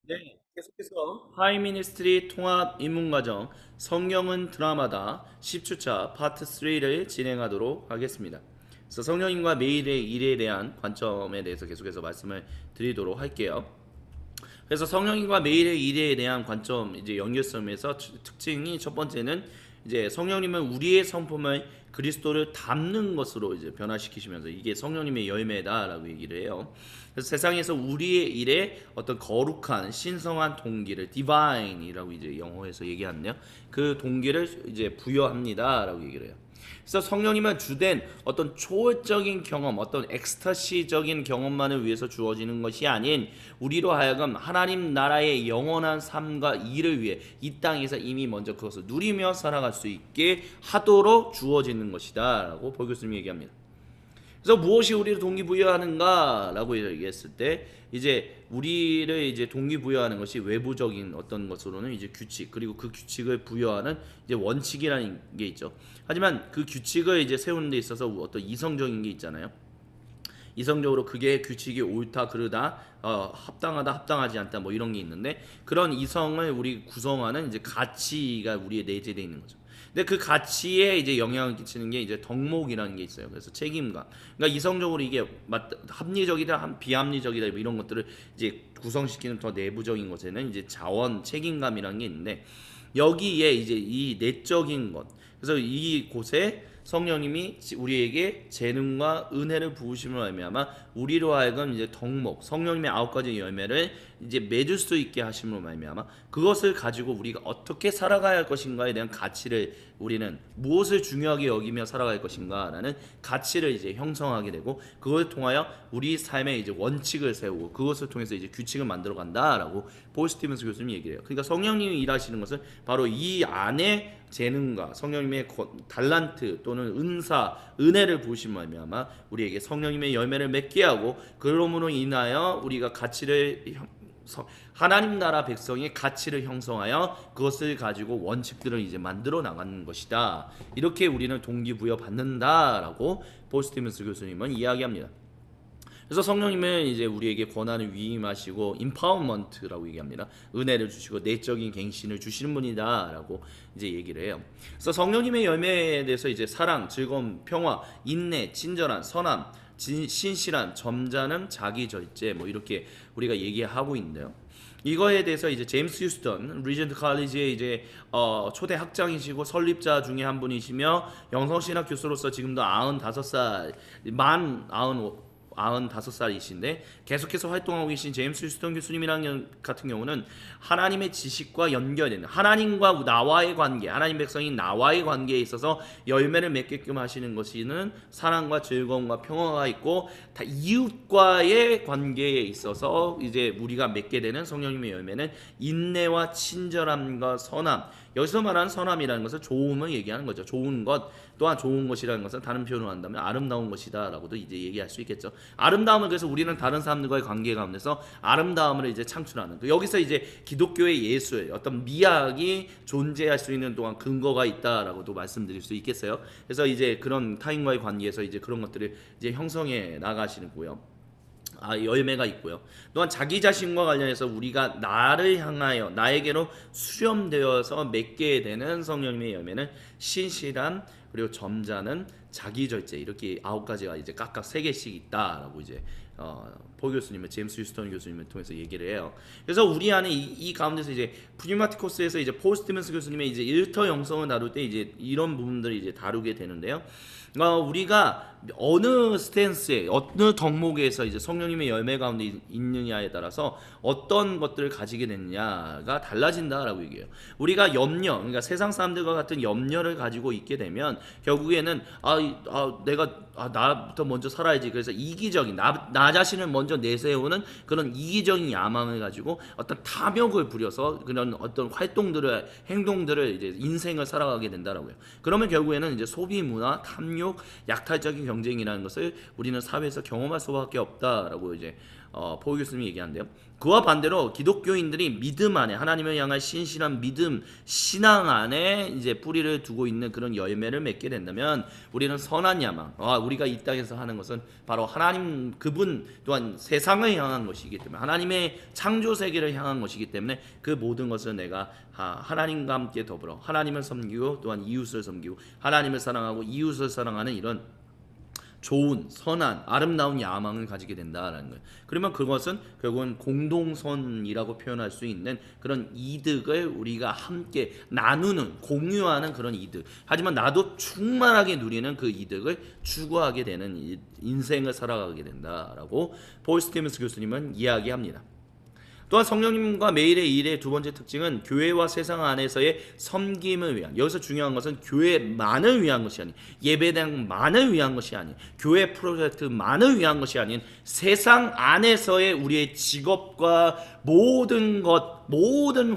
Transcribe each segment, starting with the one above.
네, 계속해서 하이미니스트리 통합 입문과정 성경은 드라마다 10주차 파트 3를 진행하도록 하겠습니다. 그래서 성령님과 매일의 일에 대한 관점에 대해서 계속해서 말씀을 드리도록 할게요. 그래서 성령님과 매일의 일에 대한 관점 이제 연결성에서 특징이 첫 번째는 이제 성령님은 우리의 성품을 그리스도를 닮는 것으로 이제 변화시키시면서 이게 성령님의 열매다라고 얘기를 해요. 그래서 세상에서 우리의 일에 어떤 거룩한 신성한 동기를 divine이라고 이제 영어에서 얘기하는데요. 그 동기를 이제 부여합니다라고 얘기를 해요. 그래서 성령님은 주된 어떤 초월적인 경험, 어떤 엑스타시적인 경험만을 위해서 주어지는 것이 아닌 우리로 하여금 하나님 나라의 영원한 삶과 일을 위해 이 땅에서 이미 먼저 그것을 누리며 살아갈 수 있게 하도록 주어지는 것이다라고 볼 교수님이 얘기합니다. 그래서 무엇이 우리를 동기부여하는가라고 얘기했을 때 이제 우리를 이제 동기부여하는 것이 외부적인 어떤 것으로는 이제 규칙 그리고 그 규칙을 부여하는 이제 원칙이라는 게 있죠. 하지만 그 규칙을 이제 세우는 데 있어서 어떤 이성적인 게 있잖아요. 이성적으로 그게 규칙이 옳다 그르다 합당하다 합당하지 않다 뭐 이런 게 있는데 그런 이성을 우리 구성하는 이제 가치가 우리의 내재되어 있는 거죠. 근데 그 가치에 이제 영향을 끼치는 게 이제 덕목이라는 게 있어요. 그래서 책임감. 그러니까 이성적으로 이게 합리적이다, 비합리적이다 뭐 이런 것들을 이제 구성시키는 더 내부적인 것에는 이제 자원, 책임감이라는 게 있는데 여기에 이제 이 내적인 것. 그래서 이곳에 성령님이 우리에게 재능과 은혜를 부으심으로 말미암아 우리로 하여금 이제 덕목 성령님의 9가지 열매를 이제 맺을 수 있게 하심으로 말미암아 그것을 가지고 우리가 어떻게 살아가야 할 것인가에 대한 가치를 우리는 무엇을 중요하게 여기며 살아갈 것인가라는 가치를 이제 형성하게 되고 그걸 통하여 우리 삶의 이제 원칙을 세우고 그것을 통해서 이제 규칙을 만들어 간다라고 폴 스티븐스 교수님이 얘기해요. 그러니까 성령님이 일하시는 것은 바로 이 안에 재능과 성령님의 달란트 또는 은사, 은혜를 부으신 말미암아 우리에게 성령님의 열매를 맺게 하고 그러므로 인하여 우리가 가치를 하나님 나라 백성의 가치를 형성하여 그것을 가지고 원칙들을 이제 만들어 나가는 것이다. 이렇게 우리는 동기부여 받는다라고 폴 스티븐스 교수님은 이야기합니다. 그래서 성령님은 이제 우리에게 권한을 위임하시고 임파워먼트라고 얘기합니다. 은혜를 주시고 내적인 갱신을 주시는 분이다라고 이제 얘기를 해요. 그래서 성령님의 열매에 대해서 이제 사랑, 즐거움, 평화, 인내, 친절한, 선함, 신실한, 점잖음, 자기 절제 뭐 이렇게 우리가 얘기하고 있는데요. 이거에 대해서 이제 제임스 휴스턴 리전트 칼리지의 이제 초대 학장이시고 설립자 중에 한 분이시며 영성신학 교수로서 지금도 95살 만 95살이신데 계속해서 활동하고 계신 제임스 휴스턴 교수님이랑 같은 경우는 하나님의 지식과 연결되는 하나님과 나와의 관계, 하나님 백성인 나와의 관계에 있어서 열매를 맺게끔 하시는 것이는 사랑과 즐거움과 평화가 있고 다 이웃과의 관계에 있어서 이제 우리가 맺게 되는 성령님의 열매는 인내와 친절함과 선함. 여기서 말하는 선함이라는 것은 좋음을 얘기하는 거죠. 좋은 것 또한 좋은 것이라는 것은 다른 표현으로 한다면 아름다운 것이다라고도 이제 얘기할 수 있겠죠. 아름다움을 그래서 우리는 다른 사람들과의 관계 가운데서 아름다움을 이제 창출하는 여기서 이제 기독교의 예술 어떤 미학이 존재할 수 있는 동안 근거가 있다라고도 말씀드릴 수 있겠어요. 그래서 이제 그런 타인과의 관계에서 이제 그런 것들을 이제 형성해 나가시는 거요. 열매가 있고요. 또한 자기 자신과 관련해서 우리가 나를 향하여 나에게로 수렴되어서 맺게 되는 성령님의 열매는 신실함 그리고 점잖은 자기 절제 이렇게 9가지가 이제 각각 3개씩 있다라고 이제 폴 교수님은 제임스 휴스턴 교수님을 통해서 얘기를 해요. 그래서 우리 안에 이 가운데서 이제 프리마티코스에서 이제 폴 스티븐스 교수님의 이제 일터 영성을 다룰 때 이제 이런 부분들을 이제 다루게 되는데요. 우리가 어느 스탠스에 어느 덕목에서 이제 성령님의 열매 가운데 있느냐에 따라서 어떤 것들을 가지게 되느냐가 달라진다라고 얘기해요. 우리가 염려, 그러니까 세상 사람들과 같은 염려를 가지고 있게 되면 결국에는 내가 나부터 먼저 살아야지. 그래서 이기적인 나 자신을 먼저 내세우는 그런 이기적인 야망을 가지고 어떤 탐욕을 부려서 그런 어떤 활동들을 행동들을 이제 인생을 살아가게 된다라고요. 그러면 결국에는 이제 소비 문화, 탐욕, 약탈적인 경쟁이라는 것을 우리는 사회에서 경험할 수밖에 없다라고 이제 포 교수님이 얘기하는데요. 그와 반대로 기독교인들이 믿음 안에 하나님을 향한 신실한 믿음, 신앙 안에 이제 뿌리를 두고 있는 그런 열매를 맺게 된다면 우리는 선한 야망, 우리가 이 땅에서 하는 것은 바로 하나님 그분 또한 세상을 향한 것이기 때문에 하나님의 창조 세계를 향한 것이기 때문에 그 모든 것을 내가 하나님과 함께 더불어 하나님을 섬기고 또한 이웃을 섬기고 하나님을 사랑하고 이웃을 사랑하는 이런 좋은 선한 아름다운 야망을 가지게 된다라는 거예요. 그러면 그것은 결국은 공동선이라고 표현할 수 있는 그런 이득을 우리가 함께 나누는 공유하는 그런 이득. 하지만 나도 충만하게 누리는 그 이득을 추구하게 되는 인생을 살아가게 된다라고 폴 스티븐스 교수님은 이야기합니다. 또한 성령님과 매일의 일의 두 번째 특징은 교회와 세상 안에서의 섬김을 위한, 여기서 중요한 것은 교회만을 위한 것이 아닌, 예배당만을 위한 것이 아닌, 교회 프로젝트만을 위한 것이 아닌 세상 안에서의 우리의 직업과 모든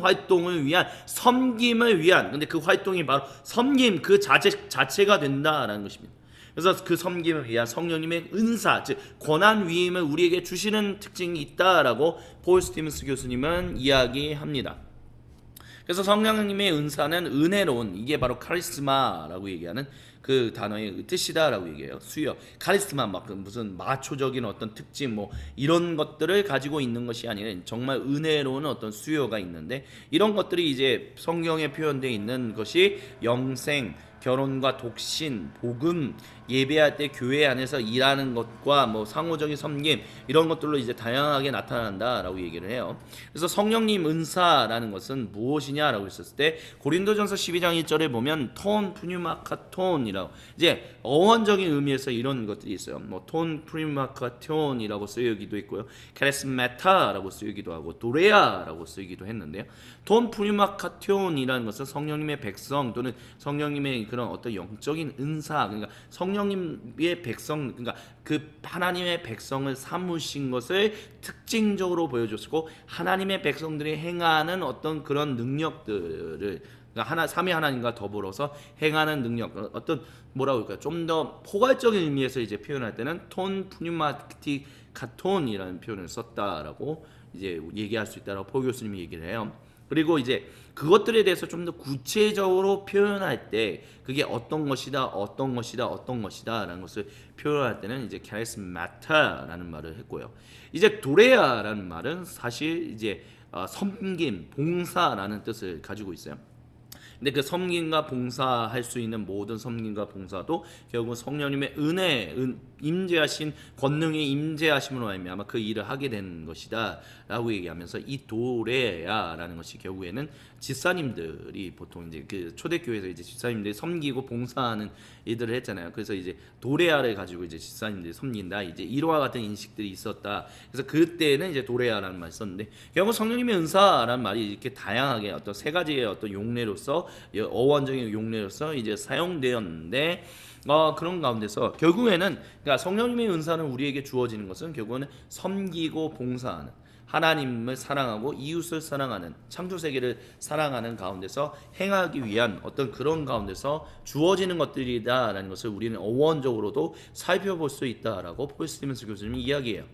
활동을 위한 섬김을 위한, 근데 그 활동이 바로 섬김 그 자체가 된다라는 것입니다. 그래서 그 섬김을 위한 성령님의 은사, 즉 권한 위임을 우리에게 주시는 특징이 있다라고 폴 스티븐스 교수님은 이야기합니다. 그래서 성령님의 은사는 은혜로운, 이게 바로 카리스마라고 얘기하는 그 단어의 뜻이다라고 얘기해요. 수요, 카리스마, 막 무슨 마초적인 어떤 특징 뭐 이런 것들을 가지고 있는 것이 아니라 정말 은혜로운 어떤 수요가 있는데, 이런 것들이 이제 성경에 표현되어 있는 것이 영생, 결혼과 독신, 복음, 예배할 때 교회 안에서 일하는 것과 뭐 상호적인 섬김, 이런 것들로 이제 다양하게 나타난다라고 얘기를 해요. 그래서 성령님 은사라는 것은 무엇이냐라고 했었을 때 고린도전서 12장 1절에 보면 톤 푸뉴마카톤이라고, 이제 어원적인 의미에서 이런 것들이 있어요. 뭐 톤 푸뉴마카톤이라고 쓰여기도 있고요, 카리스메타라고 쓰여기도 하고 도레아라고 쓰이기도 했는데요. 톤 푸뉴마카톤이라는 것은 성령님의 백성 또는 성령님의 그런 어떤 영적인 은사, 그러니까 성령님의 백성, 그러니까 그 하나님의 백성을 삼으신 것을 특징적으로 보여줬고, 하나님의 백성들이 행하는 어떤 그런 능력들을, 그러니까 삼위 하나님과 더불어서 행하는 능력, 어떤 뭐라고 할까요? 좀 더 포괄적인 의미에서 이제 표현할 때는 톤 푸뉴마티카톤이라는 표현을 썼다라고 이제 얘기할 수 있다라고 포 교수님이 얘기를 해요. 그리고 이제 그것들에 대해서 좀 더 구체적으로 표현할 때 그게 어떤 것이다, 어떤 것이다, 어떤 것이다라는 것을 표현할 때는 이제 카리스마타라는 말을 했고요. 이제 도레아라는 말은 사실 이제 섬김, 봉사라는 뜻을 가지고 있어요. 근데 그 섬김과 봉사할 수 있는 모든 섬김과 봉사도 결국 성령님의 임재하신 권능의 임재하심으로 말미암아 그 일을 하게 되는 것이다라고 얘기하면서, 이 도레야라는 것이 결국에는 집사님들이 보통 이제 그 초대교회에서 이제 집사님들이 섬기고 봉사하는 일들을 했잖아요. 그래서 이제 도레야를 가지고 이제 집사님들이 섬긴다, 이제 이와 같은 인식들이 있었다. 그래서 그때는 이제 도레야라는 말을 썼는데, 결국 성령님의 은사라는 말이 이렇게 다양하게 어떤 세 가지의 어떤 용례로서, 어원적인 용례로서 이제 사용되었는데, 그런 가운데서 결국에는, 그러니까 성령님의 은사는 우리에게 주어지는 것은 결국은 섬기고 봉사하는, 하나님을 사랑하고 이웃을 사랑하는, 창조 세계를 사랑하는 가운데서 행하기 위한 어떤 그런 가운데서 주어지는 것들이다라는 것을 우리는 어원적으로도 살펴볼 수 있다라고 폴 스티븐스 교수님이 이야기해요.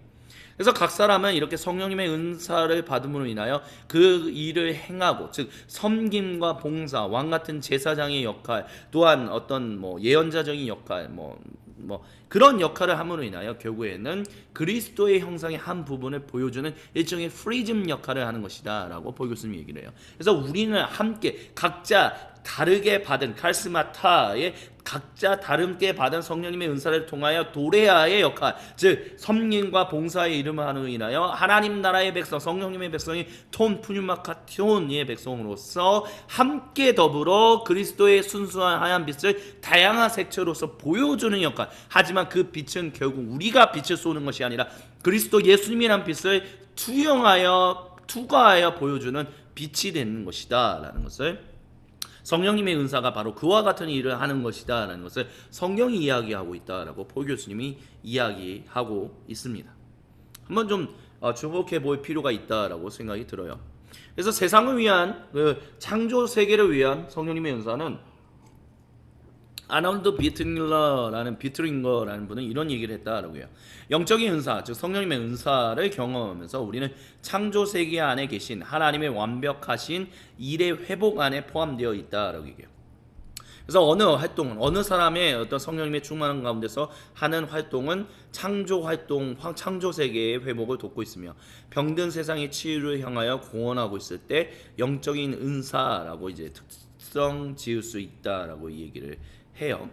그래서 각 사람은 이렇게 성령님의 은사를 받음으로 인하여 그 일을 행하고, 즉 섬김과 봉사, 왕 같은 제사장의 역할, 또한 어떤 뭐 예언자적인 역할, 뭐 그런 역할을 함으로 인하여 결국에는 그리스도의 형상의 한 부분을 보여주는 일종의 프리즘 역할을 하는 것이다라고 폴 교수님이 얘기를 해요. 그래서 우리는 함께 각자 다르게 받은 카리스마타의 각자 다르게 받은 성령님의 은사를 통하여 도레아의 역할, 즉 섬김과 봉사의 이름을 하는 인하여 하나님 나라의 백성, 성령님의 백성이 톤 푸뉴마카톤의 백성으로서 함께 더불어 그리스도의 순수한 하얀 빛을 다양한 색채로서 보여주는 역할. 하지만 그 빛은 결국 우리가 빛을 쏘는 것이 아니라 그리스도 예수님이란 빛을 투과하여 보여주는 빛이 되는 것이다 라는 것을, 성령님의 은사가 바로 그와 같은 일을 하는 것이다 라는 것을 성경이 이야기하고 있다라고 폴 교수님이 이야기하고 있습니다. 한번 좀 주목해 볼 필요가 있다라고 생각이 들어요. 그래서 세상을 위한, 그 창조 세계를 위한 성령님의 은사는 아놀드 비트링거라는 분은 이런 얘기를 했다라고 해요. 영적인 은사, 즉 성령님의 은사를 경험하면서 우리는 창조 세계 안에 계신 하나님의 완벽하신 일의 회복 안에 포함되어 있다라고 얘기해요. 그래서 어느 활동은 어느 사람의 어떤 성령님의 충만한 가운데서 하는 활동은 창조 활동, 창조 세계의 회복을 돕고 있으며 병든 세상의 치유를 향하여 공헌하고 있을 때 영적인 은사라고 이제 특성 지을 수 있다라고 얘기를 해요.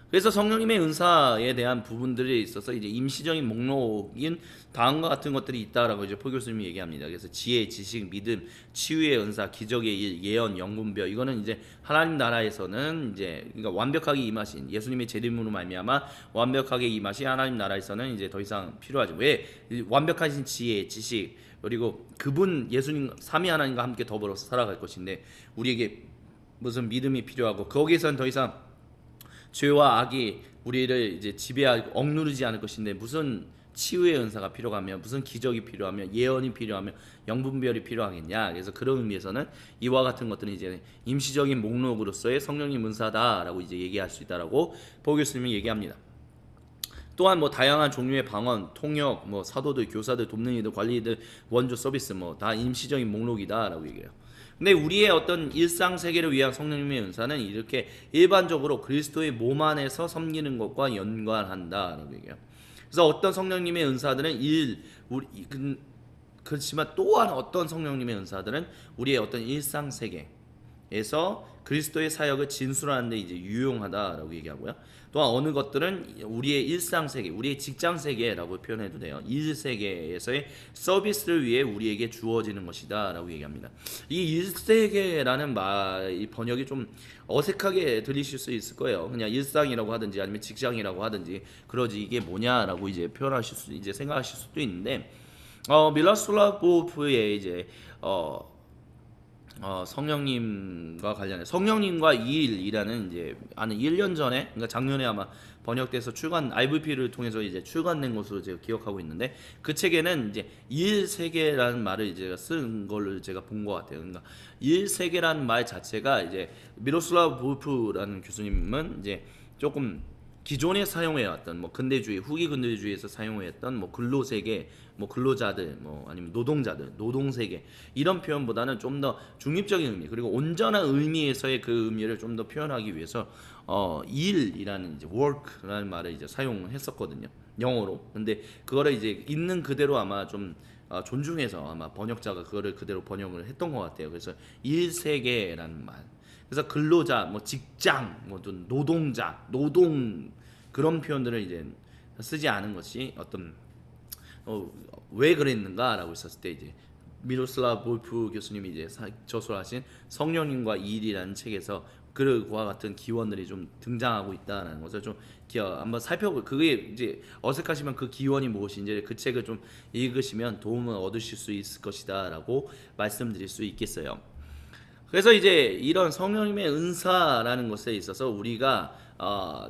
그래서 성령님의 은사에 대한 부분들에 있어서 이제 임시적인 목록인 다음과 같은 것들이 있다라고 이제 포 교수님이 얘기합니다. 그래서 지혜, 지식, 믿음, 치유의 은사, 기적의 일, 예언, 영분별, 이거는 이제 하나님 나라에서는 이제 그러니까 완벽하게 임하신 예수님의 재림으로 말미암아 완벽하게 임하신 하나님 나라에서는 이제 더 이상 필요하죠. 왜? 완벽하신 지혜, 지식, 그리고 그분 예수님 삼위 하나님과 함께 더불어서 살아갈 것인데 우리에게 무슨 믿음이 필요하고 거기에선 더 이상 죄와 악이 우리를 이제 지배하고 억누르지 않을 것인데 무슨 치유의 은사가 필요하며 무슨 기적이 필요하며 예언이 필요하며 영분별이 필요하겠냐. 그래서 그런 의미에서는 이와 같은 것들은 이제 임시적인 목록으로서의 성령님 은사다라고 이제 얘기할 수 있다라고 보 교수님이 얘기합니다. 또한 뭐 다양한 종류의 방언, 통역, 뭐 사도들, 교사들, 돕는 이들, 관리들, 원조 서비스 뭐 다 임시적인 목록이다라고 얘기해요. 근데 우리의 어떤 일상 세계를 위한 성령님의 은사는 이렇게 일반적으로 그리스도의 몸 안에서 섬기는 것과 연관한다라고 얘기해요. 그래서 어떤 성령님의 은사들은 그렇지만 또한 어떤 성령님의 은사들은 우리의 어떤 일상 세계에서 그리스도의 사역을 진술하는 데 이제 유용하다라고 얘기하고요. 또한 어느 것들은 우리의 일상 세계, 우리의 직장 세계라고 표현해도 돼요. 일 세계에서의 서비스를 위해 우리에게 주어지는 것이다라고 얘기합니다. 이 일 세계라는 말 번역이 좀 어색하게 들리실 수 있을 거예요. 그냥 일상이라고 하든지 아니면 직장이라고 하든지 그러지 이게 뭐냐라고 이제 표현하실 수 이제 생각하실 수도 있는데 밀라슬라보프의 이제 성령님과 관련해 성령님과 이 일이라는 이제 한 1년 전에 그러니까 작년에 아마 번역돼서 출간 IVP를 통해서 이제 출간된 것으로 제가 기억하고 있는데 그 책에는 이제 일 세계라는 말을 이제 쓴 걸로 제가 본 것 같아요. 그러니까 일 세계라는 말 자체가 이제 미로슬라브 볼프라는 교수님은 이제 조금 기존에 사용해왔던 뭐 근대주의, 후기 근대주의에서 사용해왔던 뭐 근로세계, 뭐 근로자들, 뭐 아니면 노동자들, 노동세계 이런 표현보다는 좀 더 중립적인 의미 그리고 온전한 의미에서의 그 의미를 좀 더 표현하기 위해서 일이라는 이제 work라는 말을 이제 사용했었거든요 영어로. 근데 그거를 이제 있는 그대로 아마 좀 존중해서 아마 번역자가 그거를 그대로 번역을 했던 것 같아요. 그래서 일세계라는 말. 그래서 근로자, 뭐 직장, 뭐 노동자, 노동 그런 표현들을 이제 쓰지 않은 것이 어떤 왜 그랬는가라고 있었을 때 이제 미로슬라브 볼프 교수님이 이제 저술하신 성령님과 일이라는 책에서 그와 같은 기원들이 좀 등장하고 있다는 것을 좀 한번 살펴볼 그게 이제 어색하시면 그 기원이 무엇인지 그 책을 좀 읽으시면 도움을 얻으실 수 있을 것이다라고 말씀드릴 수 있겠어요. 그래서 이제 이런 성령님의 은사라는 것에 있어서 우리가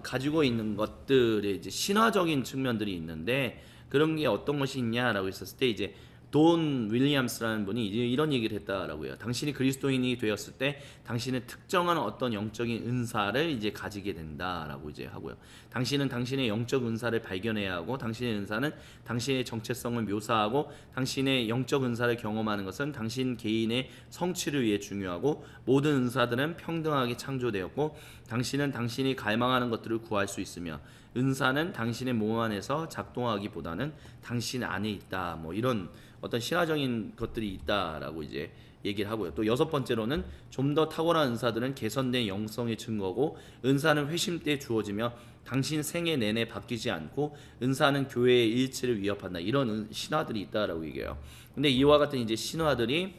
가지고 있는 것들의 이제 신화적인 측면들이 있는데 그런 게 어떤 것이 있냐라고 했었을 때 이제 돈 윌리엄스라는 분이 이런 얘기를 했다라고 해요. 당신이 그리스도인이 되었을 때 당신은 특정한 어떤 영적인 은사를 이제 가지게 된다라고 이제 하고요. 당신은 당신의 영적 은사를 발견해야 하고 당신의 은사는 당신의 정체성을 묘사하고 당신의 영적 은사를 경험하는 것은 당신 개인의 성취를 위해 중요하고 모든 은사들은 평등하게 창조되었고 당신은 당신이 갈망하는 것들을 구할 수 있으며 은사는 당신의 몸 안에서 작동하기보다는 당신 안에 있다. 뭐 이런 어떤 신화적인 것들이 있다라고 이제 얘기를 하고요. 또 여섯 번째로는 좀 더 탁월한 은사들은 개선된 영성의 증거고 은사는 회심 때 주어지며 당신 생애 내내 바뀌지 않고 은사는 교회의 일치를 위협한다. 이런 신화들이 있다라고 얘기해요. 근데 이와 같은 이제 신화들이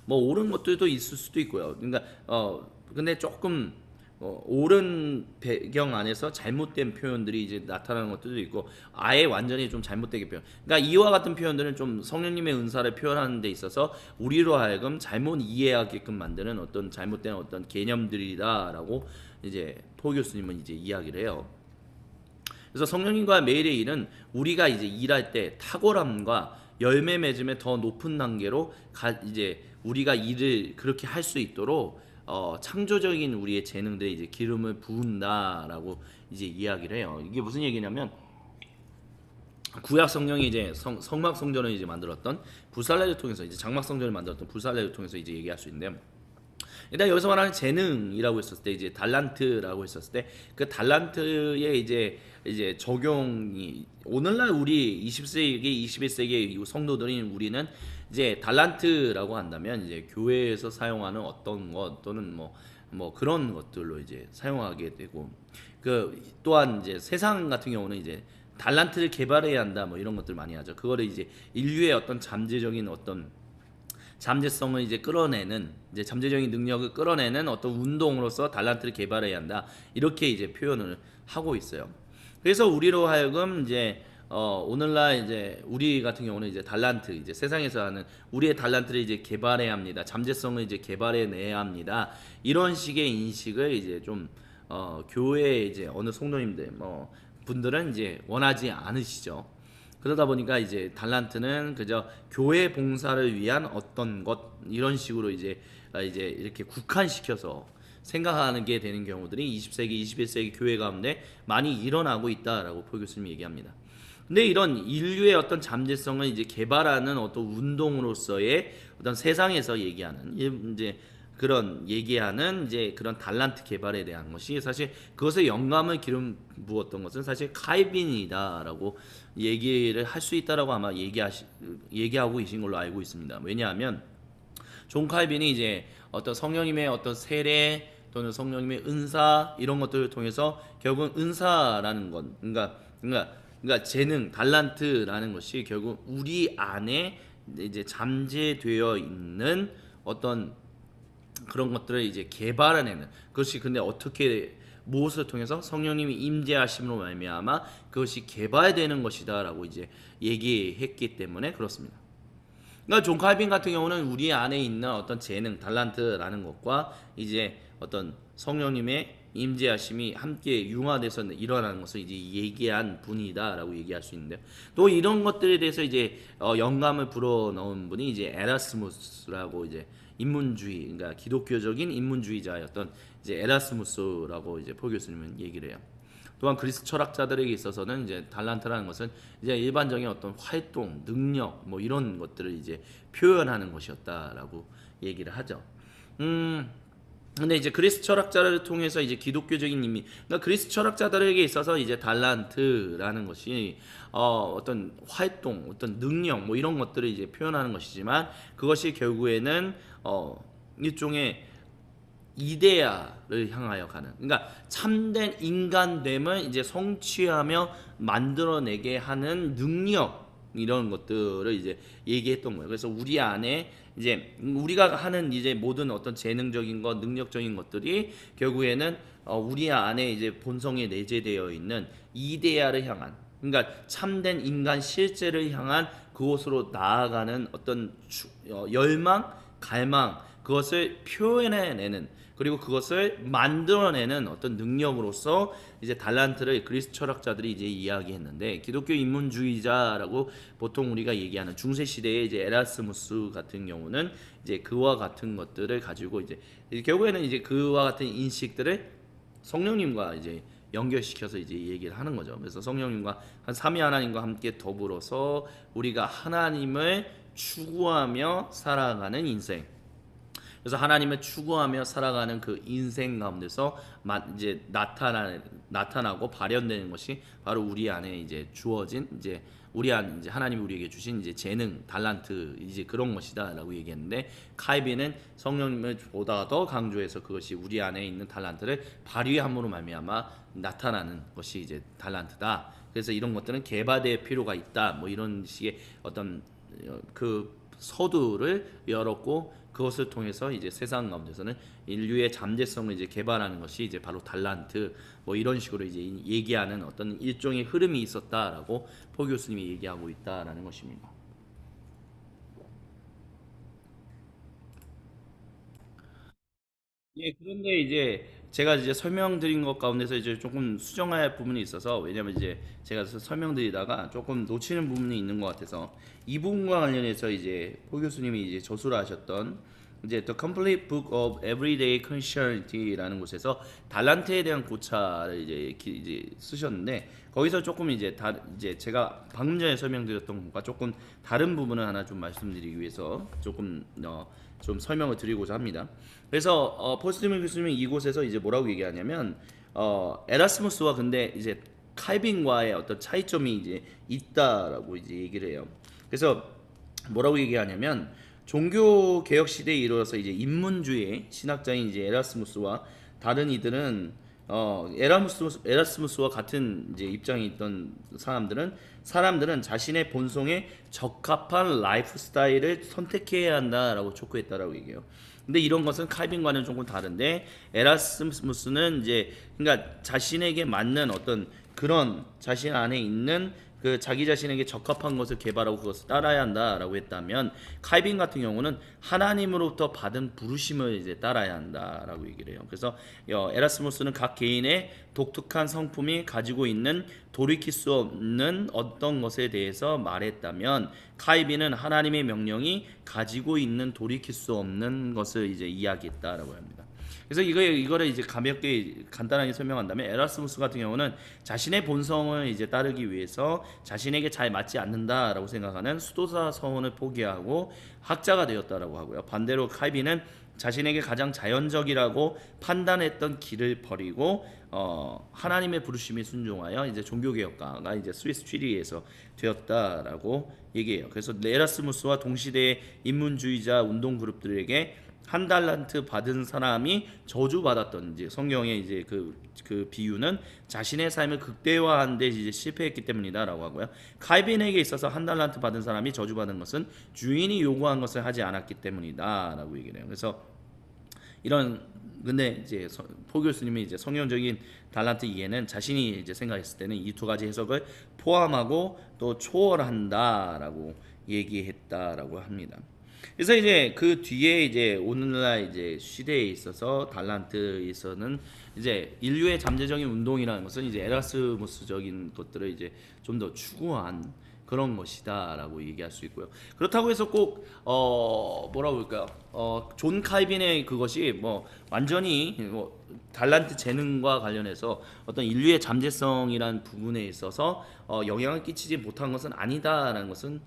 뭐 옳은 것들도 있을 수도 있고요. 그러니까 근데 조금 옳은 배경 안에서 잘못된 표현들이 이제 나타나는 것들도 있고 아예 완전히 좀 잘못되게 표현. 그러니까 이와 같은 표현들은 좀 성령님의 은사를 표현하는 데 있어서 우리로 하여금 잘못 이해하게끔 만드는 어떤 잘못된 어떤 개념들이다라고 이제 포 교수님은 이제 이야기를 해요. 그래서 성령님과 매일의 일은 우리가 이제 일할 때 탁월함과 열매 맺음의 더 높은 단계로 이제 우리가 일을 그렇게 할 수 있도록 창조적인 우리의 재능들에 이제 기름을 부은다라고 이제 이야기를 해요. 이게 무슨 얘기냐면 구약 성령이 이제 성막 성전을 이제 만들었던 부살레를 통해서 이제 장막 성전을 만들었던 부살레를 통해서 이제 얘기할 수 있는데 일단 여기서 말하는 재능이라고 했었을 때 이제 달란트라고 했었을 때 그 달란트의 이제 적용이 오늘날 우리 20세기 21세기 성도들인 우리는 이제 달란트라고 한다면 이제 교회에서 사용하는 어떤 것 또는 뭐 그런 것들로 이제 사용하게 되고 그 또한 이제 세상 같은 경우는 이제 달란트를 개발해야 한다 뭐 이런 것들 많이 하죠. 그거를 이제 인류의 어떤 잠재적인 어떤 잠재성을 이제 끌어내는 이제 잠재적인 능력을 끌어내는 어떤 운동으로서 달란트를 개발해야 한다 이렇게 이제 표현을 하고 있어요. 그래서 우리로 하여금 이제 오늘날 이제 우리 같은 경우는 이제 달란트 이제 세상에서 하는 우리의 달란트를 이제 개발해야 합니다. 잠재성을 이제 개발해내야 합니다. 이런 식의 인식을 이제 좀 교회 이제 어느 성도님들 뭐 분들은 이제 원하지 않으시죠. 그러다 보니까 이제 달란트는 그저 교회 봉사를 위한 어떤 것 이런 식으로 이제 이렇게 국한시켜서 생각하는 게 되는 경우들이 20세기, 21세기 교회 가운데 많이 일어나고 있다라고 포 교수님이 얘기합니다. 근데 이런 인류의 어떤 잠재성을 이제 개발하는 어떤 운동으로서의 어떤 세상에서 얘기하는 이제 그런 얘기하는 이제 그런 달란트 개발에 대한 것이 사실 그것에 영감을 기름 부었던 것은 사실 칼빈이다라고 얘기를 할 수 있다라고 아마 얘기하고 계신 걸로 알고 있습니다. 왜냐하면 존 칼빈이 이제 어떤 성령님의 어떤 세례 또는 성령님의 은사 이런 것들을 통해서 결국 은사라는 것, 그러니까 재능, 달란트라는 것이 결국 우리 안에 이제 잠재되어 있는 어떤 그런 것들을 이제 개발해내는 그것이 근데 어떻게 무엇을 통해서 성령님이 임재하심으로 말미암아 그것이 개발되는 것이다라고 이제 얘기했기 때문에 그렇습니다. 그러니까 존 칼빈 같은 경우는 우리 안에 있는 어떤 재능, 달란트라는 것과 이제 어떤 성령님의 임재하심이 함께 융화돼서 일어나는 것을 이제 얘기한 분이다라고 얘기할 수 있는데요. 또 이런 것들에 대해서 이제 영감을 불어넣은 분이 이제 에라스무스라고 이제 인문주의, 그러니까 기독교적인 인문주의자였던 이제 에라스무스라고 이제 포 교수님은 얘기를 해요. 또한 그리스 철학자들에게 있어서는 이제 달란트라는 것은 이제 일반적인 어떤 활동, 능력 뭐 이런 것들을 이제 표현하는 것이었다라고 얘기를 하죠. 근데 이제 그리스 철학자를 통해서 이제 기독교적인 의미, 그러니까 그리스 철학자들에게 있어서 이제 달란트라는 것이 어떤 활동, 어떤 능력 뭐 이런 것들을 이제 표현하는 것이지만 그것이 결국에는 일종의 이데아를 향하여 가는, 그러니까 참된 인간됨을 이제 성취하며 만들어내게 하는 능력 이런 것들을 이제 얘기했던 거예요. 그래서 우리 안에 이제 우리가 하는 이제 모든 어떤 재능적인 것, 능력적인 것들이 결국에는 우리 안에 이제 본성에 내재되어 있는 이데아를 향한, 그러니까 참된 인간 실제를 향한 그곳으로 나아가는 어떤 열망, 갈망, 그것을 표현해내는 그리고 그것을 만들어내는 어떤 능력으로서 이제 달란트를 그리스 철학자들이 이제 이야기했는데 기독교 인문주의자라고 보통 우리가 얘기하는 중세 시대의 이제 에라스무스 같은 경우는 이제 그와 같은 것들을 가지고 이제 결국에는 이제 그와 같은 인식들을 성령님과 이제 연결시켜서 이제 얘기를 하는 거죠. 그래서 성령님과 한 삼위 하나님과 함께 더불어서 우리가 하나님을 추구하며 살아가는 인생. 그래서 하나님을 추구하며 살아가는 그 인생 가운데서 이제 나타나고 발현되는 것이 바로 우리 안에 이제 주어진 이제 우리 안 이제 하나님이 우리에게 주신 이제 재능, 달란트 이제 그런 것이다라고 얘기했는데 칼빈은 성령님을 보다 더 강조해서 그것이 우리 안에 있는 달란트를 발휘함으로 말미암아 나타나는 것이 이제 달란트다. 그래서 이런 것들은 개발될 필요가 있다. 뭐 이런 식의 어떤 그 서두를 열었고 그것을 통해서 이제 세상 가운데서는 인류의 잠재성을 이제 개발하는 것이 이제 바로 달란트 뭐 이런 식으로 이제 얘기하는 어떤 일종의 흐름이 있었다라고 포 교수님이 얘기하고 있다라는 것입니다. 예, 그런데 이제 제가 이제 설명드린 것 가운데서 이제 조금 수정해야 할 부분이 있어서 왜냐면 이제 제가 설명드리다가 조금 놓치는 부분이 있는 것 같아서 이 부분과 관련해서 이제 포 교수님이 이제 저술을 하셨던 이제 The Complete Book of Everyday Christianity라는 곳에서 달란트에 대한 고찰을 이제 쓰셨는데 거기서 조금 이제 이제 제가 방금 전에 설명드렸던 것과 조금 다른 부분을 하나 좀 말씀드리기 위해서 조금 좀 설명을 드리고자 합니다. 그래서 포스트민 교수님이 이곳에서 이제 뭐라고 얘기하냐면 에라스무스와 근데 이제 칼빈과의 어떤 차이점이 이제 있다라고 이제 얘기를 해요. 그래서 뭐라고 얘기하냐면 종교 개혁 시대에 이르러서 이제 인문주의 신학자인 이제 에라스무스와 다른 이들은 에라스무스와 같은 이제 입장에 있던 사람들은 자신의 본성에 적합한 라이프 스타일을 선택해야 한다라고 촉구했다라고 얘기해요. 근데 이런 것은 칼빈과는 조금 다른데 에라스무스는 이제 그러니까 자신에게 맞는 어떤 그런 자신 안에 있는 그 자기 자신에게 적합한 것을 개발하고 그것을 따라야 한다라고 했다면 칼빈 같은 경우는 하나님으로부터 받은 부르심을 이제 따라야 한다라고 얘기를 해요. 그래서 에라스무스는 각 개인의 독특한 성품이 가지고 있는 돌이킬 수 없는 어떤 것에 대해서 말했다면 칼빈은 하나님의 명령이 가지고 있는 돌이킬 수 없는 것을 이제 이야기했다라고 합니다. 그래서 이거를 이제 가볍게 간단하게 설명한다면 에라스무스 같은 경우는 자신의 본성을 이제 따르기 위해서 자신에게 잘 맞지 않는다라고 생각하는 수도사 서원을 포기하고 학자가 되었다라고 하고요. 반대로 칼빈은 자신에게 가장 자연적이라고 판단했던 길을 버리고 하나님의 부르심에 순종하여 이제 종교개혁가가 이제 스위스 취리히에서 되었다라고 얘기해요. 그래서 에라스무스와 동시대의 인문주의자 운동 그룹들에게 한 달란트 받은 사람이 저주받았던 이제 성경의 이제 그 비유는 자신의 삶을 극대화한 데 이제 실패했기 때문이다라고 하고요. 칼빈에게 있어서 한 달란트 받은 사람이 저주받은 것은 주인이 요구한 것을 하지 않았기 때문이다라고 얘기해요. 그래서 이런 근데 이제 포 교수님이 이제 성경적인 달란트 이해는 자신이 이제 생각했을 때는 이 두 가지 해석을 포함하고 또 초월한다라고 얘기했다라고 합니다. 그래서 이제 그 뒤에 이제 오늘날 이제 시대에 있어서 달란트에서는 이제 인류의 잠재적인 운동이라는 것은 이제 에라스무스적인 것들을 이제 좀 더 추구한 그런 것이다라고 얘기할 수 있고요. 그렇다고 해서 꼭 뭐라고 볼까요? 존 칼빈의 그것이 뭐 완전히 뭐 달란트 재능과 관련해서 어떤 인류의 잠재성이라는 부분에 있어서 영향을 끼치지 못한 것은 아니다라는 것은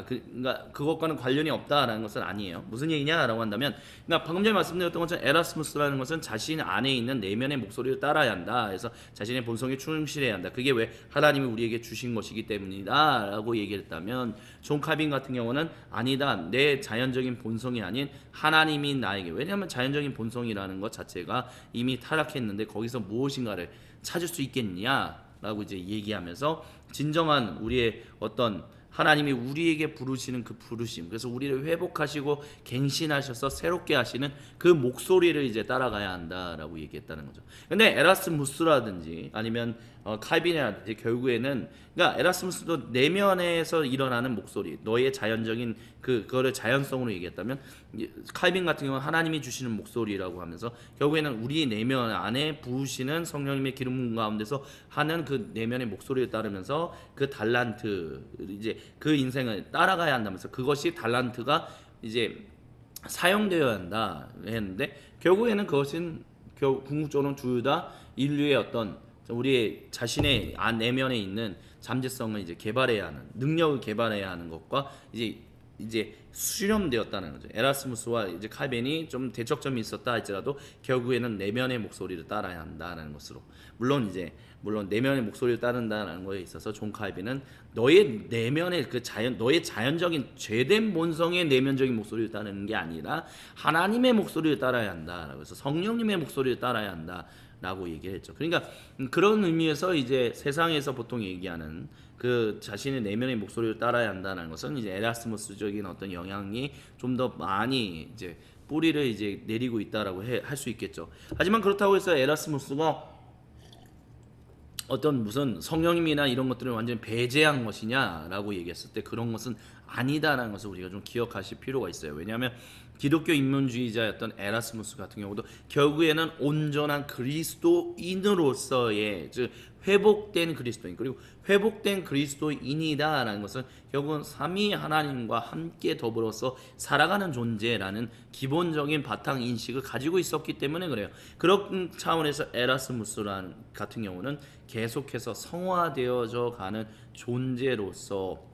그러니까 그것과는 관련이 없다라는 것은 아니에요. 무슨 얘기냐라고 한다면, 그러니까 방금 전에 말씀드렸던 것처럼 에라스무스라는 것은 자신 안에 있는 내면의 목소리를 따라야 한다. 그래서 자신의 본성에 충실해야 한다. 그게 왜 하나님이 우리에게 주신 것이기 때문이다라고 얘기했다면, 존 칼빈 같은 경우는 아니다. 내 자연적인 본성이 아닌 하나님이 나에게. 왜냐하면 자연적인 본성이라는 것 자체가 이미 타락했는데 거기서 무엇인가를 찾을 수 있겠냐라고 이제 얘기하면서 진정한 우리의 어떤 하나님이 우리에게 부르시는 그 부르심, 그래서 우리를 회복하시고 갱신하셔서 새롭게 하시는 그 목소리를 이제 따라가야 한다라고 얘기했다는 거죠. 근데 에라스무스라든지 아니면 칼빈이라든지 결국에는 그러니까 에라스무스도 내면에서 일어나는 목소리, 너의 자연적인 그거를 자연성으로 얘기했다면 칼빈 같은 경우는 하나님이 주시는 목소리라고 하면서 결국에는 우리 내면 안에 부으시는 성령님의 기름 가운데서 하는 그 내면의 목소리를 따르면서 그 달란트 이제 그 인생을 따라가야 한다면서 그것이 달란트가 이제 사용되어야 한다 했는데 결국에는 그것은 궁극적으로 둘 다 인류의 어떤 우리의 자신의 내면에 있는 잠재성을 이제 개발해야 하는 능력을 개발해야 하는 것과 이제 수렴되었다는 거죠. 에라스무스와 이제 칼빈이 좀 대척점이 있었다 할지라도 결국에는 내면의 목소리를 따라야 한다는 것으로 물론 내면의 목소리를 따른다는 거에 있어서 존 칼빈은 너의 내면의 너의 자연적인 죄된 본성의 내면적인 목소리를 따르는 게 아니라 하나님의 목소리를 따라야 한다라고 해서 성령님의 목소리를 따라야 한다라고 얘기를 했죠. 그러니까 그런 의미에서 이제 세상에서 보통 얘기하는 그 자신의 내면의 목소리를 따라야 한다는 것은 이제 에라스무스적인 어떤 영향이 좀 더 많이 이제 뿌리를 이제 내리고 있다라고 할 수 있겠죠. 하지만 그렇다고 해서 에라스무스가 어떤 무슨 성령님이나 이런 것들을 완전히 배제한 것이냐라고 얘기했을 때 그런 것은 아니다라는 것을 우리가 좀 기억하실 필요가 있어요. 왜냐하면 기독교 인문주의자였던 에라스무스 같은 경우도 결국에는 온전한 그리스도인으로서의, 즉 회복된 그리스도인, 그리고 회복된 그리스도인이다라는 것은 결국은 삼위 하나님과 함께 더불어서 살아가는 존재라는 기본적인 바탕 인식을 가지고 있었기 때문에 그래요. 그런 차원에서 에라스무스라는 같은 경우는 계속해서 성화되어져 가는 존재로서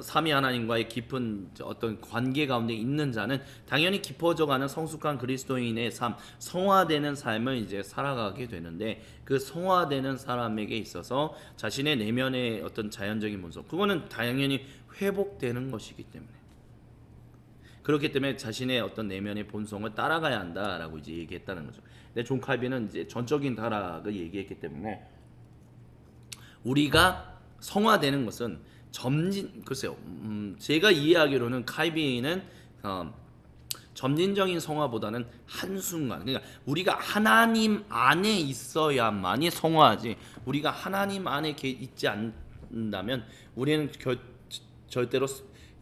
삼위 하나님과의 깊은 어떤 관계 가운데 있는 자는 당연히 깊어져가는 성숙한 그리스도인의 삶, 성화되는 삶을 이제 살아가게 되는데, 그 성화되는 사람에게 있어서 자신의 내면의 어떤 자연적인 본성, 그거는 당연히 회복되는 것이기 때문에, 그렇기 때문에 자신의 어떤 내면의 본성을 따라가야 한다라고 이제 얘기했다는 거죠. 근데 존 칼빈은 이제 전적인 타락을 얘기했기 때문에 우리가 성화되는 것은 글쎄요. 제가 이해하기로는 칼빈은 점진적인 성화보다는 한순간, 그러니까 우리가 하나님 안에 있어야만이 성화하지, 우리가 하나님 안에 있지 않는다면 우리는 절대로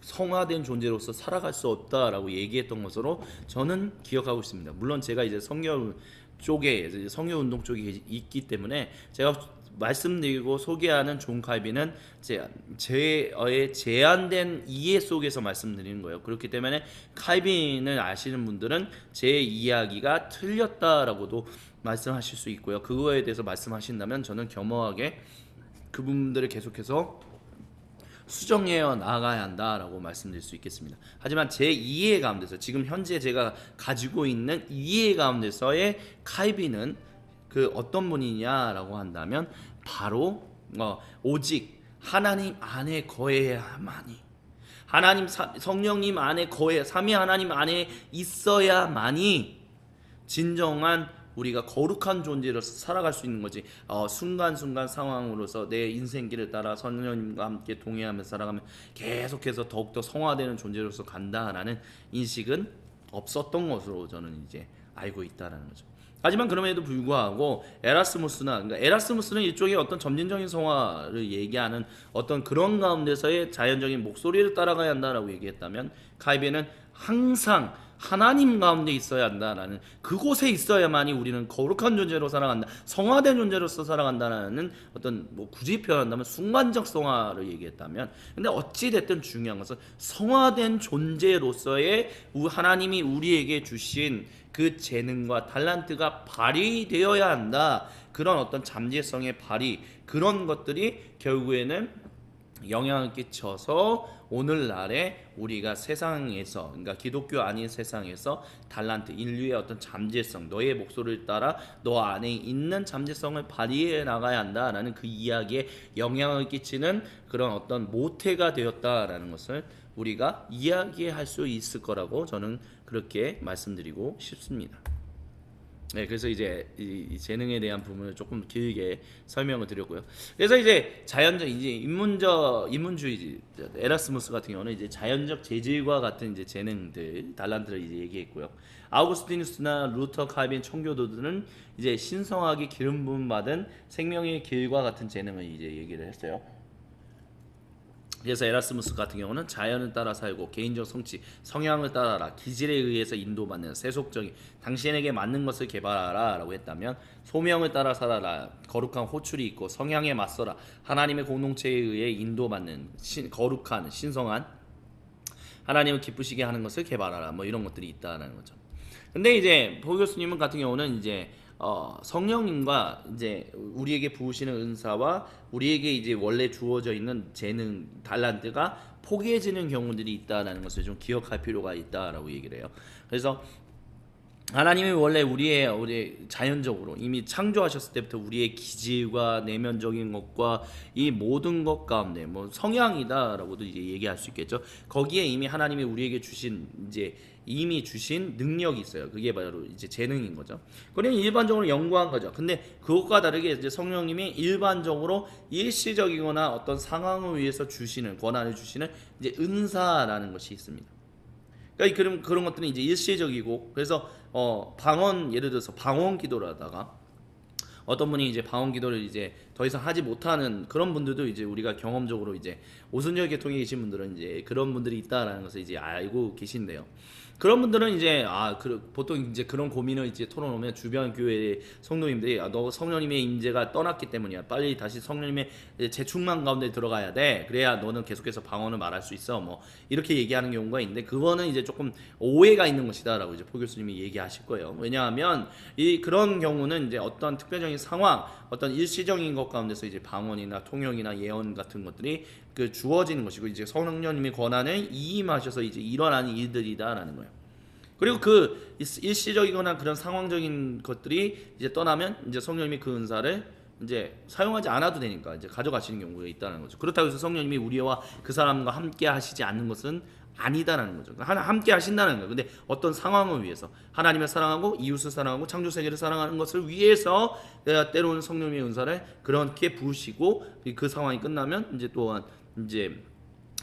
성화된 존재로서 살아갈 수 없다라고 얘기했던 것으로 저는 기억하고 있습니다. 물론 제가 이제 성경 쪽에, 성경 운동 쪽에 있기 때문에 제가 말씀드리고 소개하는 존 칼빈은 제의 제한된 이해 속에서 말씀드리는 거예요. 그렇기 때문에 칼빈을 아시는 분들은 제 이야기가 틀렸다라고도 말씀하실 수 있고요. 그거에 대해서 말씀하신다면 저는 겸허하게 그분들을 계속해서 수정해어 나가야 한다라고 말씀드릴 수 있겠습니다. 하지만 제 이해 가운데서, 지금 현재 제가 가지고 있는 이해 가운데서의 칼빈은 그 어떤 분이냐라고 한다면 바로 오직 하나님 안에 거해야만이, 하나님 성령님 안에 삼위 하나님 안에 있어야만이 진정한 우리가 거룩한 존재로서 살아갈 수 있는 거지. 순간순간 상황으로서 내 인생길을 따라 성령님과 함께 동행하면서 살아가면 계속해서 더욱더 성화되는 존재로서 간다라는 인식은 없었던 것으로 저는 이제 알고 있다라는 거죠. 하지만 그럼에도 불구하고 그러니까 에라스무스는 일종의 어떤 점진적인 성화를 얘기하는 어떤 그런 가운데서의 자연적인 목소리를 따라가야 한다라고 얘기했다면, 칼빈은 항상 하나님 가운데 있어야 한다라는, 그곳에 있어야만이 우리는 거룩한 존재로 살아간다, 성화된 존재로서 살아간다라는 어떤, 굳이 표현한다면 순간적 성화를 얘기했다면, 근데 어찌 됐든 중요한 것은 성화된 존재로서의 하나님이 우리에게 주신 그 재능과 달란트가 발휘되어야 한다. 그런 어떤 잠재성의 발휘, 그런 것들이 결국에는 영향을 끼쳐서 오늘날에 우리가 세상에서, 그러니까 기독교 아닌 세상에서 달란트, 인류의 어떤 잠재성, 너의 목소리를 따라 너 안에 있는 잠재성을 발휘해 나가야 한다라는 그 이야기에 영향을 끼치는 그런 어떤 모태가 되었다라는 것을 우리가 이야기할 수 있을 거라고 저는 그렇게 말씀드리고 싶습니다. 네, 그래서 이제 이 재능에 대한 부분을 조금 길게 설명을 드렸고요. 그래서 이제 자연적, 이제 인문주의 에라스무스 같은 경우는 이제 자연적 재질과 같은 이제 재능들, 달란트를 이제 얘기했고요. 아우구스티누스나 루터, 칼빈, 청교도들은 이제 신성하게 기름 부음 받은 생명의 길과 같은 재능을 이제 얘기를 했어요. 그래서 에라스무스 같은 경우는 자연을 따라 살고 개인적 성취, 성향을 따라라, 기질에 의해서 인도받는 세속적인 당신에게 맞는 것을 개발하라 라고 했다면, 소명을 따라 살아라, 거룩한 호출이 있고 성향에 맞서라, 하나님의 공동체에 의해 인도받는 거룩한 신성한 하나님을 기쁘시게 하는 것을 개발하라, 뭐 이런 것들이 있다라는 거죠. 근데 이제 보 교수님은 같은 경우는 이제 성령님과 이제 우리에게 부으시는 은사와 우리에게 이제 원래 주어져 있는 재능, 달란트가 포개지는 경우들이 있다라는 것을 좀 기억할 필요가 있다라고 얘기를 해요. 그래서 하나님이 원래 우리 자연적으로 이미 창조하셨을 때부터 우리의 기질과 내면적인 것과 이 모든 것 가운데, 뭐 성향이다라고도 이제 얘기할 수 있겠죠. 거기에 이미 하나님이 우리에게 주신 이미 주신 능력이 있어요. 그게 바로 이제 재능인 거죠. 그냥 일반적으로 연구한 거죠. 근데 그것과 다르게 이제 성령님이 일반적으로 일시적이거나 어떤 상황을 위해서 주시는, 권한을 주시는 이제 은사라는 것이 있습니다. 그러니까 그런 것들은 이제 일시적이고, 그래서 예를 들어서 방언 기도를 하다가 어떤 분이 이제 방언 기도를 이제 더 이상 하지 못하는 그런 분들도 이제 우리가 경험적으로 이제 오순절 계통에 계신 분들은 이제 그런 분들이 있다라는 것을 이제 알고 계신데요. 그런 분들은 이제 보통 이제 그런 고민을 이제 털어놓으면 주변 교회의 성도님들이 너 성령님의 임재가 떠났기 때문이야. 빨리 다시 성령님의 재충만 가운데 들어가야 돼. 그래야 너는 계속해서 방언을 말할 수 있어. 뭐 이렇게 얘기하는 경우가 있는데 그거는 이제 조금 오해가 있는 것이다라고 이제 포 교수님이 얘기하실 거예요. 왜냐하면 이 그런 경우는 이제 어떤 특별적인 상황, 어떤 일시적인 것 가운데서 이제 방언이나 통역이나 예언 같은 것들이 그 주어지는 것이고 이제 성령님의 권한을 이임하셔서 이제 일어나는 일들이다라는 거예요. 그리고 그 일시적이거나 그런 상황적인 것들이 이제 떠나면 이제 성령님이 그 은사를 이제 사용하지 않아도 되니까 이제 가져가시는 경우가 있다는 거죠. 그렇다고 해서 성령님이 우리와 그 사람과 함께 하시지 않는 것은 아니다라는 거죠. 함께 하신다는 거예요. 근데 어떤 상황을 위해서 하나님을 사랑하고 이웃을 사랑하고 창조 세계를 사랑하는 것을 위해서 때로는 성령님의 은사를 그렇게 부으시고 그 상황이 끝나면 이제 또한 이제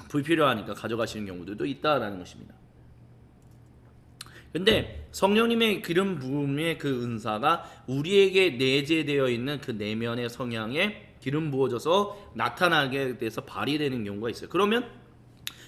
불필요하니까 가져가시는 경우들도 있다라는 것입니다. 근데 성령님의 기름 부음의 그 은사가 우리에게 내재되어 있는 그 내면의 성향에 기름 부어져서 나타나게 돼서 발휘되는 경우가 있어요. 그러면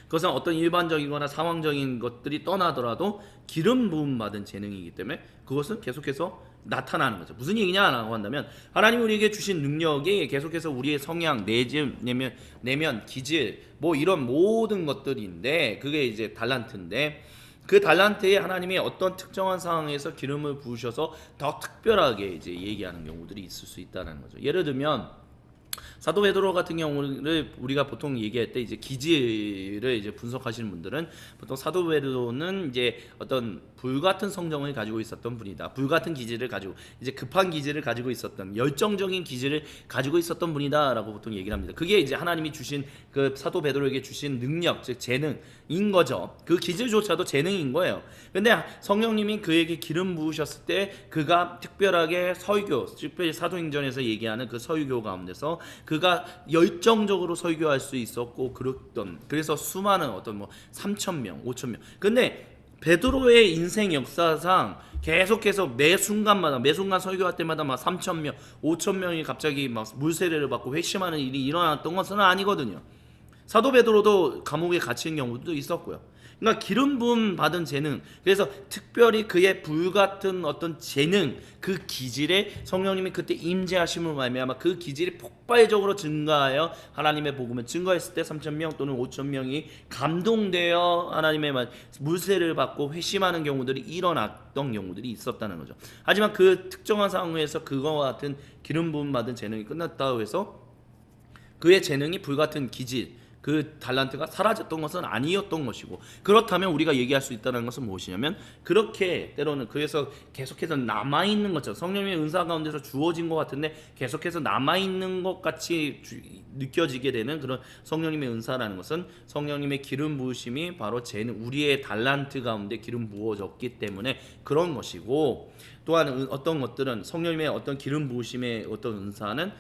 그것은 어떤 일반적이거나 상황적인 것들이 떠나더라도 기름 부음 받은 재능이기 때문에 그것은 계속해서 나타나는 거죠. 무슨 얘기냐라고 한다면 하나님이 우리에게 주신 능력이 계속해서 우리의 성향, 내면, 기질 뭐 이런 모든 것들인데 그게 이제 달란트인데 그 달란트에 하나님이 어떤 특정한 상황에서 기름을 부으셔서 더 특별하게 이제 얘기하는 경우들이 있을 수 있다는 거죠. 예를 들면 사도 베드로 같은 경우를 우리가 보통 얘기할 때 이제 기질을 이제 분석하시는 분들은 보통 사도 베드로는 이제 어떤 불같은 성정을 가지고 있었던 분이다. 불같은 기질을 가지고 이제 급한 기질을 가지고 있었던 열정적인 기질을 가지고 있었던 분이다라고 보통 얘기를 합니다. 그게 이제 하나님이 주신 그 사도 베드로에게 주신 능력, 즉 재능인 거죠. 그 기질조차도 재능인 거예요. 근데 성령님이 그에게 기름 부으셨을 때 그가 특별하게 설교, 특별히 사도행전에서 얘기하는 그 설교 가운데서 그가 열정적으로 설교할 수 있었고 그래서 수많은 어떤 뭐 3,000명, 5,000명. 근데 베드로의 인생 역사상 계속해서 매 순간 설교할 때마다 막 3,000명, 5,000명이 갑자기 막 물세례를 받고 회심하는 일이 일어났던 것은 아니거든요. 사도 베드로도 감옥에 갇힌 경우도 있었고요. 그러니까 기름 부음 받은 재능, 그래서 특별히 그의 불같은 어떤 재능, 그 기질에 성령님이 그때 임재하심으로 말미암아 그 기질이 폭발적으로 증가하여 하나님의 복음을 증거했을 때 3,000명 또는 5,000명이 감동되어 하나님의 물세를 받고 회심하는 경우들이 일어났던 경우들이 있었다는 거죠. 하지만 그 특정한 상황에서 그거와 같은 기름 부음 받은 재능이 끝났다고 해서 그의 재능이 불같은 기질, 그 달란트가 사라졌던 것은 아니었던 것이고, 그렇다면 우리가 얘기할 수 있다는 것은 무엇이냐면 그렇게 때로는 그래서 계속해서 남아있는 것처럼 성령의 은사 가운데서 주어진 것 같은데 계속해서 남아있는 것 같이 느껴지게 되는 그런 성령님의 은사라는 것은 성령님의 기름 부으심이 바로 우리의 달란트 가운데 기름 부어졌기 때문에 그런 것이고, 또한 어떤 것들은 성령님의 어떤 기름 부으심의 어떤 은사는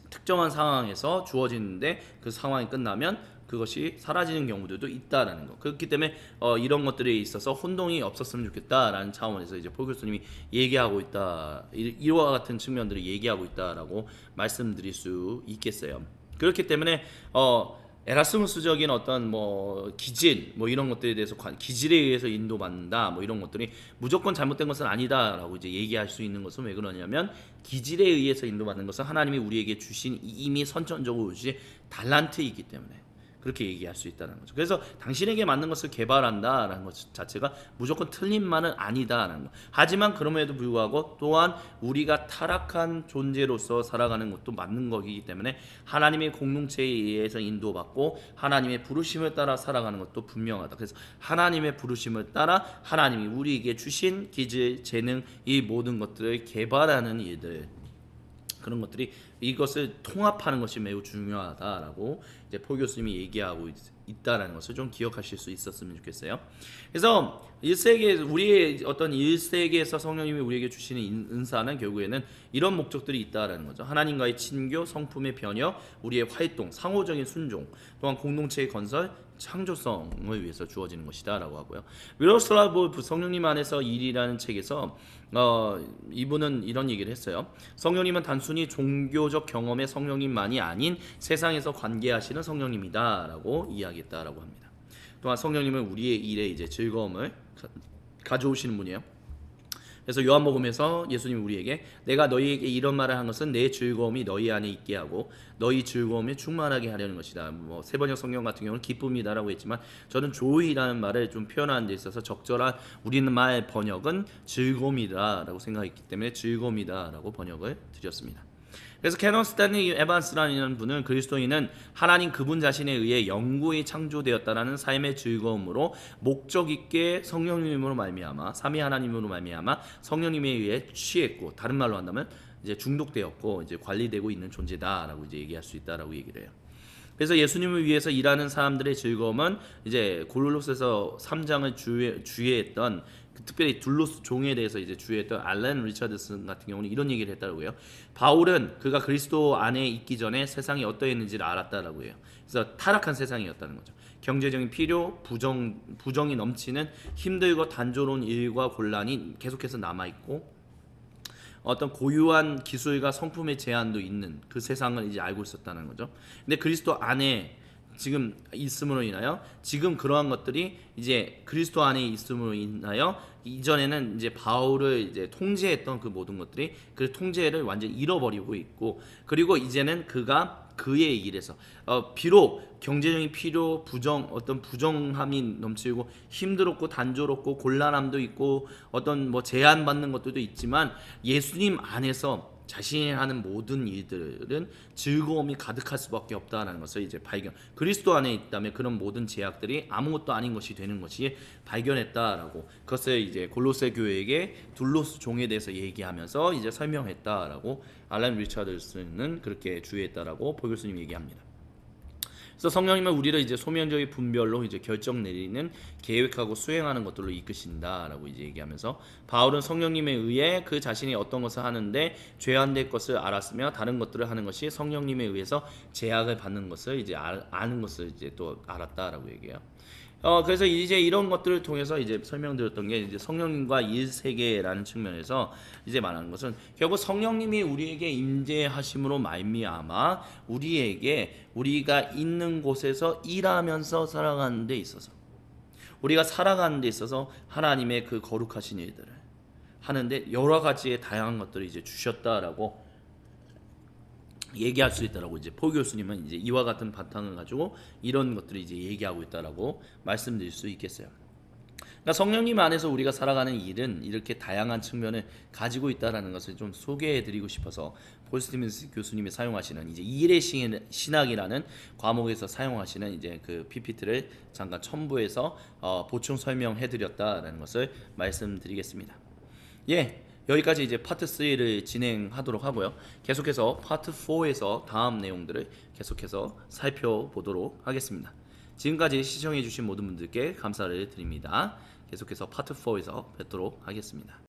특정한 상황에서 주어지는데 그 상황이 끝나면 그것이 사라지는 경우들도 있다라는 거. 그렇기 때문에 이런 것들에 있어서 혼동이 없었으면 좋겠다라는 차원에서 이제 포 교수님이 얘기하고 있다. 이와 같은 측면들을 얘기하고 있다라고 말씀드릴 수 있겠어요. 그렇기 때문에 에라스무스적인 어떤 뭐 기질 뭐 이런 것들에 대해서 기질에 의해서 인도받는다 뭐 이런 것들이 무조건 잘못된 것은 아니다라고 이제 얘기할 수 있는 것은 왜 그러냐면 기질에 의해서 인도받는 것은 하나님이 우리에게 주신 이미 선천적으로 주신 달란트이기 때문에 그렇게 얘기할 수 있다는 거죠. 그래서 당신에게 맞는 것을 개발한다라는 것 자체가 무조건 틀린 말은 아니다라는 거. 하지만 그럼에도 불구하고 또한 우리가 타락한 존재로서 살아가는 것도 맞는 거기 때문에 하나님의 공동체에 의해서 인도받고 하나님의 부르심을 따라 살아가는 것도 분명하다. 그래서 하나님의 부르심을 따라 하나님이 우리에게 주신 기질, 재능 이 모든 것들을 개발하는 일들, 그런 것들이 이것을 통합하는 것이 매우 중요하다라고 이제 포 교수님이 얘기하고 있다라는 것을 좀 기억하실 수 있었으면 좋겠어요. 그래서 1세기에 우리의 어떤 1세기에서 성령님이 우리에게 주시는 은사는 결국에는 이런 목적들이 있다라는 거죠. 하나님과의 친교, 성품의 변혁, 우리의 활동, 상호적인 순종, 또한 공동체의 건설, 창조성을 위해서 주어지는 것이다라고 하고요. 미로슬라브 성령님 안에서 일이라는 책에서 이분은 이런 얘기를 했어요. 성령님은 단순히 종교적 경험의 성령님만이 아닌 세상에서 관계하시는 성령님이다라고 이야기했다라고 합니다. 또한 성령님은 우리의 일에 이제 즐거움을 가져오시는 분이에요. 그래서 요한복음에서 예수님이 우리에게 내가 너희에게 이런 말을 한 것은 내 즐거움이 너희 안에 있게 하고 너희 즐거움에 충만하게 하려는 것이다. 뭐 세번역 성경 같은 경우는 기쁨이다라고 했지만 저는 조이라는 말을 좀 표현하는 데 있어서 적절한 우리말 번역은 즐거움이다라고 생각했기 때문에 즐거움이다라고 번역을 드렸습니다. 그래서 캐논 스탠리 에반스라는 분은 그리스도인은 하나님 그분 자신에 의해 영구히 창조되었다라는 삶의 즐거움으로 목적 있게 성령님으로 말미암아 삼위 하나님으로 말미암아 성령님에 의해 취했고 다른 말로 한다면 이제 중독되었고 이제 관리되고 있는 존재다라고 이제 얘기할 수 있다라고 얘기를 해요. 그래서 예수님을 위해서 일하는 사람들의 즐거움은 이제 골로새서 3장을 주의했던 특별히 둘로스 종에 대해서 이제 주의했던 알렌 리처드슨 같은 경우는 이런 얘기를 했다고 해요. 바울은 그가 그리스도 안에 있기 전에 세상이 어떠했는지를 알았다라고 해요. 그래서 타락한 세상이었다는 거죠. 경제적인 필요, 부정이 넘치는 힘들고 단조로운 일과 곤란이 계속해서 남아 있고 어떤 고유한 기술과 성품의 제한도 있는 그 세상을 이제 알고 있었다는 거죠. 근데 그리스도 안에 지금 있음으로 인하여 지금 그러한 것들이 이제 그리스도 안에 있음으로 인하여 이전에는 이제 바울을 이제 통제했던 그 모든 것들이 그 통제를 완전히 잃어버리고 있고 그리고 이제는 그가 그의 일에서 비록 경제적인 필요, 어떤 부정함이 넘치고 힘들었고 단조롭고 곤란함도 있고 어떤 뭐 제한받는 것들도 있지만 예수님 안에서 자신이 하는 모든 일들은 즐거움이 가득할 수밖에 없다는 것을 이제 발견. 그리스도 안에 있다면 그런 모든 제약들이 아무것도 아닌 것이 되는 것이 발견했다라고. 그것을 이제 골로새 교회에게 둘로스 종에 대해서 얘기하면서 이제 설명했다라고 알렌 리처드슨은 그렇게 주의했다라고 폴 교수님이 얘기합니다. 그래서 성령님은 우리를 이제 소명적인 분별로 이제 결정 내리는 계획하고 수행하는 것들로 이끄신다라고 이제 얘기하면서 바울은 성령님에 의해 그 자신이 어떤 것을 하는데 죄안될 것을 알았으며 다른 것들을 하는 것이 성령님에 의해서 제약을 받는 것을 이제 아는 것을 이제 또 알았다라고 얘기해요. 그래서 이제 이런 것들을 통해서 이제 설명드렸던 게 이제 성령님과 일세계라는 측면에서 이제 말하는 것은 결국 성령님이 우리에게 임재하심으로 말미암아 우리에게 우리가 있는 곳에서 일하면서 살아가는 데 있어서 우리가 살아가는 데 있어서 하나님의 그 거룩하신 일들을 하는데 여러 가지의 다양한 것들을 이제 주셨다라고 얘기할 수 있다라고 이제 폴 교수님은 이제 이와 같은 바탕을 가지고 이런 것들을 이제 얘기하고 있다라고 말씀드릴 수 있겠어요. 그러니까 성령님 안에서 우리가 살아가는 일은 이렇게 다양한 측면을 가지고 있다라는 것을 좀 소개해드리고 싶어서 폴 스티븐스 교수님이 사용하시는 이제 일의 신학이라는 과목에서 사용하시는 이제 그 PPT를 잠깐 첨부해서 보충 설명해드렸다라는 것을 말씀드리겠습니다. 예. 여기까지 이제 파트 3를 진행하도록 하고요. 계속해서 파트 4에서 다음 내용들을 계속해서 살펴보도록 하겠습니다. 지금까지 시청해주신 모든 분들께 감사를 드립니다. 계속해서 파트 4에서 뵙도록 하겠습니다.